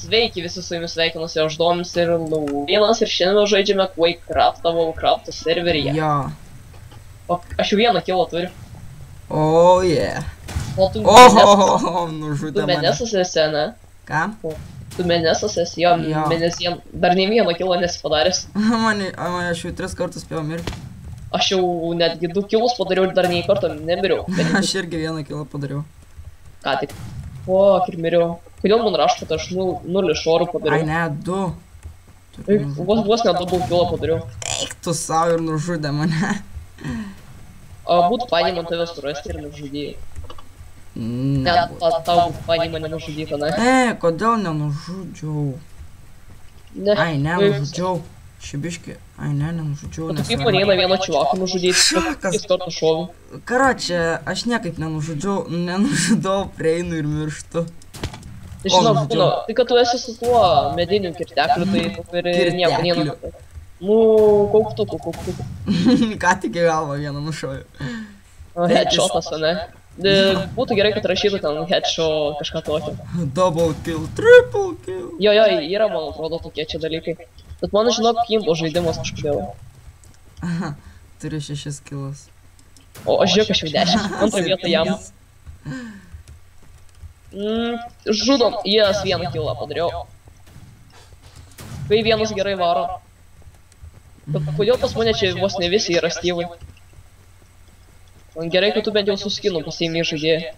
Sveiki, visi su jumis sveikinuosi, aš Domis ir Laurynas ir šiandien žaidžiame Quakecraft serveryje. Jo. O aš jau vieną kilą turiu. Oh, yeah. O tu nužudė mane. Menesas esi, ne? Ką? Tu Menesas esi, jo, Menesien dar nei vieno kilo nesi padaręs. Aš jau 3 kartus spėjau mirti. Aš jau netgi 2 kilus padariau ir dar nei kartą nemiriau. Aš irgi 1 kilą padariau. Ką tik? O, ir miriau. Kodėl man rašo, kad aš 0 šorų padariau? Ai, ne, 2. Vos net double kilą padariau. Eik tu savo ir nužudė mane. Būtų painį man tave surasti ir nužudėjai. Ne. Tau būtų painį mane nužudyti, ne? Kodėl nenužudžiau? Ai, nenužudžiau. Šibiški. Ai, nenužudžiau. Tu kaip man eina vieną čiuvaką nužudyti, jis kartu šoviu. Karočią, aš niekaip nenužudau, prieinu ir mirštu. Tai žinau, tai kad tu esi su tuo mediniu kirtekliu, tai tu ir nieko neina. Nu, kauktukų. Ką tik į galvą vieną nušoju. Headshotas, ne? Būtų gerai, kad rašytų ten headshot kažką tokio. Double kill, triple kill. Jo, yra, man atrodo, tokie čia dalykai. Bet man, žinok, kimbo žaidimas kažkodėl. Aha, turi 6 kilus. O aš žiūrėk, aš jau 10. Antrą vietą jam. Žudom, jas 1 kilą padariau. Kai vienas gerai varo. Bet kodėl pas mane čia vos ne visi yra Steve'ai? Man gerai, kad tu bent jau su skinu pasiėmė žaidėją.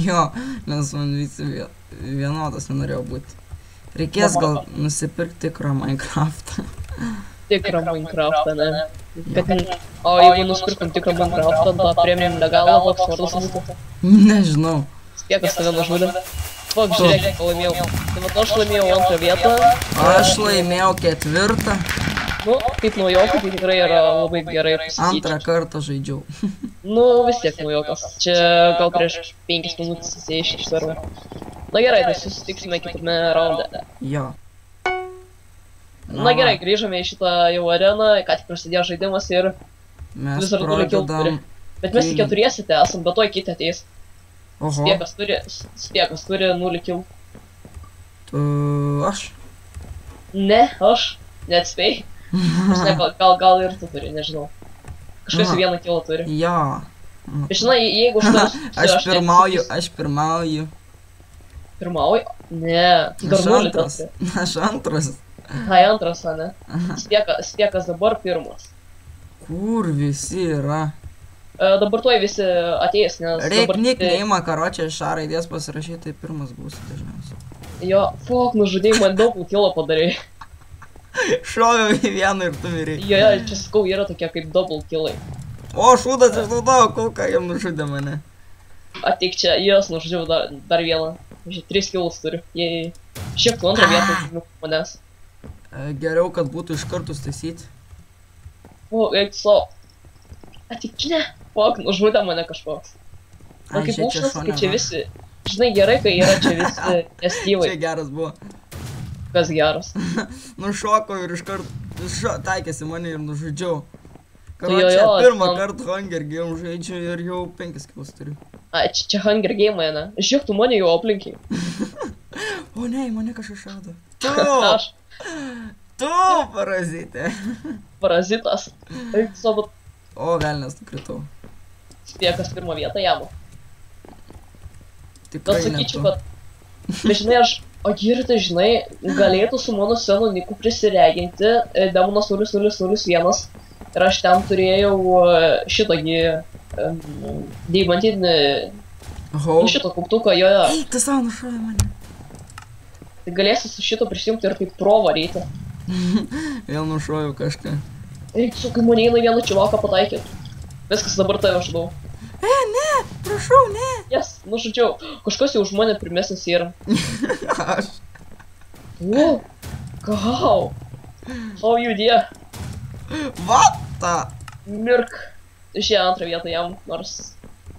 Jo, nes man visi vienodas nenorėjau būti. Reikės gal nusipirkti tikrą Minecraftą. Tikrą Minecraftą, ne? O jeigu nusipirktum tikrą Minecraftą, tą premium legalą, koks vardas būtų? Nežinau. Spiekas tave nužudė. Fuck, žiūrėk, laimėjau. Tai vat aš laimėjau 2 vietą. Aš laimėjau 4. Nu, kaip naujokų, tai tikrai yra labai gerai pasakyti. 2 kartą žaidžiau. Nu, vis tiek naujokas. Čia gal prieš 5 minutės įsėjai iš servo. Na gerai, tai susitiksime kitame raunde. Jo. Na gerai, grįžome į šitą jau areną, ką tik prasidėjo žaidimas ir mes pradedam. Bet mes tik 4 esam, bet toj kiti ateis. Oho. Spiekas turi 0 kill. Tu aš? Ne, aš. Neatspėjai. Gal ir tu turi, nežinau. Kažkas 1 kilą turi. Jo. Žinai, jeigu aš pirmauju. Pirmauju? Ne, tu dar 0 turi. Aš antras. Ai, antras, ne? Spiekas dabar pirmas. Kur visi yra? Dabar tuoj visi ateis, nes... Reik nickname'ą, karočią, š raidės pasirašyti, tai pirmas būsi dažniausiai. Jo, fuck, nužudėjai, man daug kilą padarėjai. Šoviau į vieną ir tu mirei. Jo, čia sakau, yra tokie kaip double killai. O, šūdas išnaudojau kulką, jam nužudė mane. Ateik čia, jas nužudžiau dar vieną. 3 kilus turiu. Jei... Šiek tu 2 vietą manęs. Geriau, kad būtų iš karto staisyti. O, eik so. Ateik čia, ne. Fuck, nužudė mane kažkoks. Man kaip užnas, kai čia visi... Žinai, gerai, kai yra čia visi Steve'ai. Čia geras buvo. Kas geras. Nušokau ir iš karto taikėsi mane ir nužudžiau. Karočią, pirmą kartą Hunger Game žaidžiu ir jau 5 kilus turiu. A, čia Hunger Game, ne? Žiūrėk, tu mane jau aplinkiai. O ne, mane kažkas šaudo. Tu, parazitė. Parazitas. Eik savo... O, velnės, nukritau. Spiekas 1 vietą jamo. Tikrai ne tu. Sakyčiau, kad... Bet žinai, o girtai, žinai, galėtų su mano senu niku prisireginti Demonas 0001 ir aš ten turėjau šitągi deimantinį šitą kauptuką, jo. Eik, tu savo nušovė mane. Tai galėsi su šito prisijungti ir taip pro varyti. Vėl nušoviau kažką. Eik, su kai mane eina vieną čiuvaką pataikyti. Viskas, dabar tave žudau. Ne, prašau, ne. Jes, nužudžiau. Kažkas jau už mane pirmesnis yra. Aš. Wow. How you dear? What the? Mirk. Išėjo 2 vietą jam, nors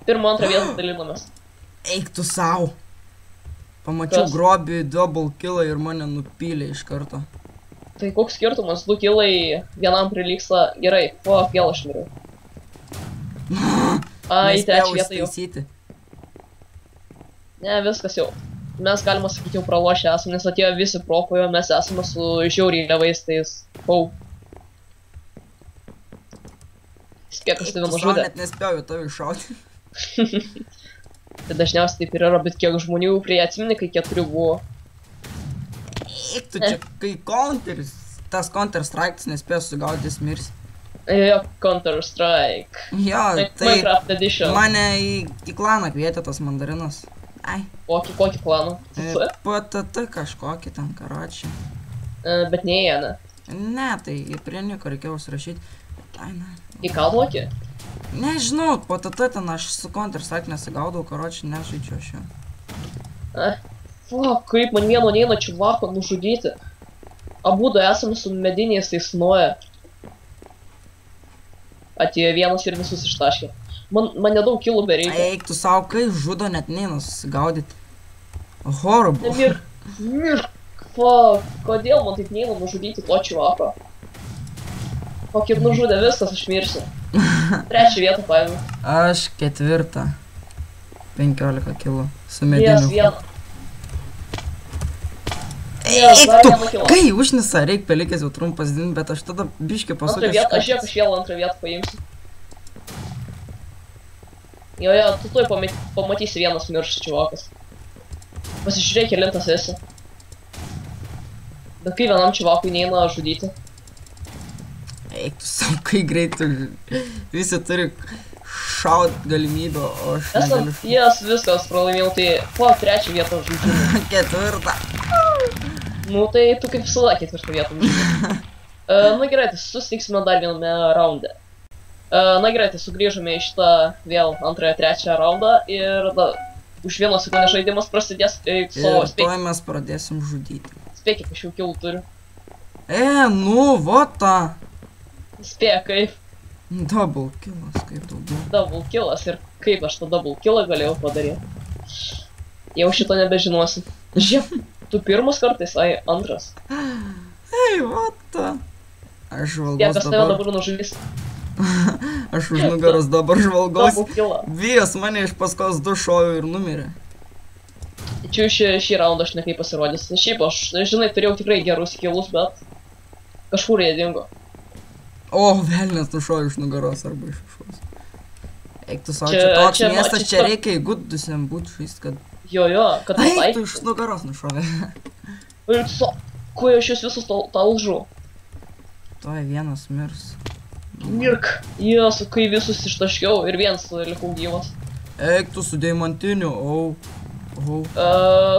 1-2 vietą dalinomės. Eik tu savo. Pamačiau grobį double killą ir mane nupylė iš karto. Tai koks skirtumas, 2 kilai vienam prilyksta. Gerai, fuck, vėl aš miriau. Ai, 3 vietą jau. Ne, viskas jau. mes galima sakyti jau pralošę esame, nes atėjo visi prokojo, mes esame su žiauriai levais, tais pau. Spėk, aš tave nužudė. Net nespėjau tave iššauti. Tai dažniausiai taip ir yra, bet kiek žmonių prie atsimeni, kai 4 buvo. Eik tu čia, kai counteris, tas Counter Strike'as nespėjo sugaudys mirs. Jo, Counter Strike. Jo, tai Minecraft Edition. Mane į klaną kvietė tas mandarinas. Ai. Kokį klaną? PTT kažkokį ten, karočią. Bet ne jie, ne? Ne, tai prie nieko reikėjo užsirašyti. Ai, ne. Į ką tokį? Nežinau, PTT ten aš su Counter Strike nesigaudau, karočią, nežaidžiu aš jau. Fuck, kaip man vieno neina čuvako nužudyti. Abudu esame su mediniais tais nuoja. Atėjo vienas ir visus ištaškė. Man nedaug kilų bereikia. Eik tu savo, kai žudo net neina susigaudyti. Horrible. Mirk. Fuck, kodėl man taip neina nužudyti to čuvako? O kaip nužudė viskas, aš mirsiu. 3 vietą paėmiau. Aš 4. 15 kilų. Su mediniu. Eik tu, kai užnisa, reik pelikės jau trumpas din, bet aš tada biškį pasukęs. Aš vėl antrą vietą paimsiu. Jo, tu tuoj pamatysi vienas miršas čiuvakas. Pasižiūrėk, kelintas esi. Bet kai vienam čiuvakui neina žudyti. Eik tu savo, kai greitai visi turi šaut galimybę, o aš negaliu. Jas viskas pralaimėjau, tai po 3 vietą žudžiu. 4. Nu tai tu kaip visada 4 vietą žudžiu. Na gerai, tai susitiksime dar viename raunde. Na gerai, tai sugrįžome į šitą vėl 2-3 raundą ir už 1 sekundę žaidimas prasidės. Ir toj mes pradėsim žudyti. Spėk, kiek aš jau kilų turiu. Nu, vota. Spėk, kaip. Double killas, kaip daugiau. Double killas ir kaip aš tą double killą galėjau padaryti. Jau šito nebežinosi. Žiūrėk, tu pirmas kartais, ai antras. Ei, vota. Aš žvalgaus dabar. Kas tave dabar nužudys? Aš už nugaros dabar žvalgaus. Double killą. Vijas mane iš paskos 2 šojo ir numirė. Čia šį raundą aš nekaip pasirodys. Šiaip aš, žinai, turėjau tikrai gerus killus, bet kažkur jie dingo. O, velnės nušojo iš nugaros arba iš šos. Eik tu savo, čia toks miestas, čia reikia įgudusiam būt žaist, kad... Jo, kad pataikytum. Eik tu iš nugaros nušovė. Ir kuo aš jūs visus talžu? Toj vienas mirs. Mirk. Jesu, kai visus ištaškiau ir vienas likau gyvas. Eik tu su deimantiniu,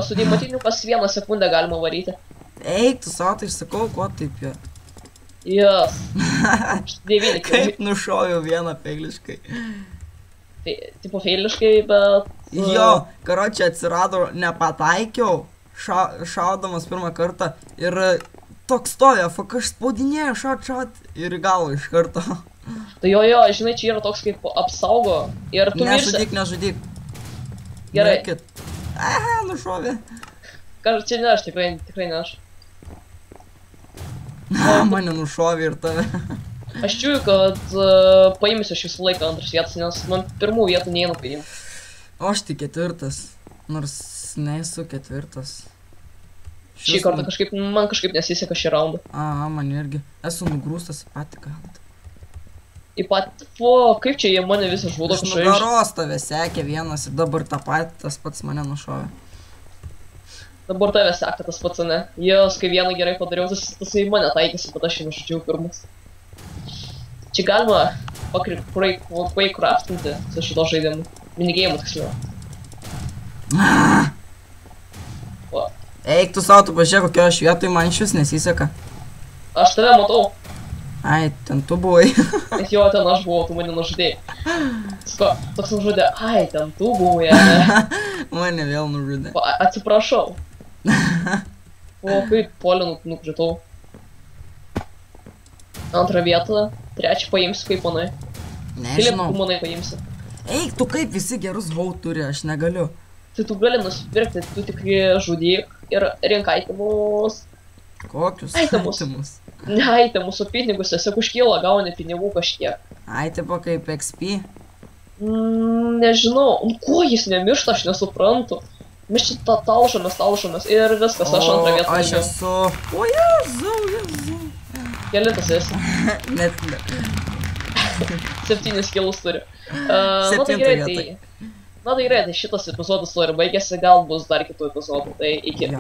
Su deimantiniu pas 1 sekundę galima varyti. Eik tu savo, tai sakau, ko taip jie. Jas. 9 Kaip nušoviau vieną feiliškai. Tipo feiliškai, bet... Jo, karočią atsirado, nepataikiau, šaudamas pirmą kartą ir toks stovė, fuck, aš spaudinėjau, šaut ir galvo iš karto. Tai jo, žinai, čia yra toks kaip apsaugo ir tu mirsi. Nežudyk. Gerai. Nušovė. Čia ne aš, tikrai ne aš. Mane nušovė ir tave. Aš čiūju, kad paimsiu aš visą laiką antras vietas, nes man pirmų vietų neina paimti. O aš tik 4, nors nesu 4. Šį kartą man kažkaip nesiseka šį raundą. Man irgi. Esu nugrūstas į patį galą. Į patį... kaip čia jie mane visą žudo kažkaip. Iš nugaros tave sekė vienas ir dabar tą patį tas pats mane nušovė. Dabar tave seka tas pats, ne? Jos, kai vieną gerai padariau, tas į mane taikėsi, bet aš jį nužudžiau pirmas. Čia galima craftinti su šito žaidimu. Minigėjimu tiksliau. Eik tu savo, tu pažiūrėk, kokio aš vietoj, man šis nesiseka. Aš tave matau. Ai, ten tu buvai. Jo, ten aš buvau, tu mane nužudėjai. Toks nužudė, ai, ten tu buvai, ne? Mane vėl nužudė. Atsiprašau. Kaip polį nukritau. Antrą vietą, 3 paimsiu, kaip manai. Nežinau. Kaip manai paimsi. Eik, tu kaip visi gerus hau turi, aš negaliu. Tai tu gali nusipirkti, tu tikrai žudyk ir rink aitemus. Kokius aitemus? Ne aitemus, o pinigus, tiesiog už kilą gauni pinigų kažkiek. Ai, tipo kaip XP? Nežinau, kuo jis nemiršta, aš nesuprantu. Mes čia talšomės ir viskas, aš antrą vietą. Aš esu... O, Jėzau. Kelintas esi. Net... 7 kilus turiu. Na tai gerai, tai šitas epizodas to ir baigėsi, gal bus dar kitų epizodų, tai iki.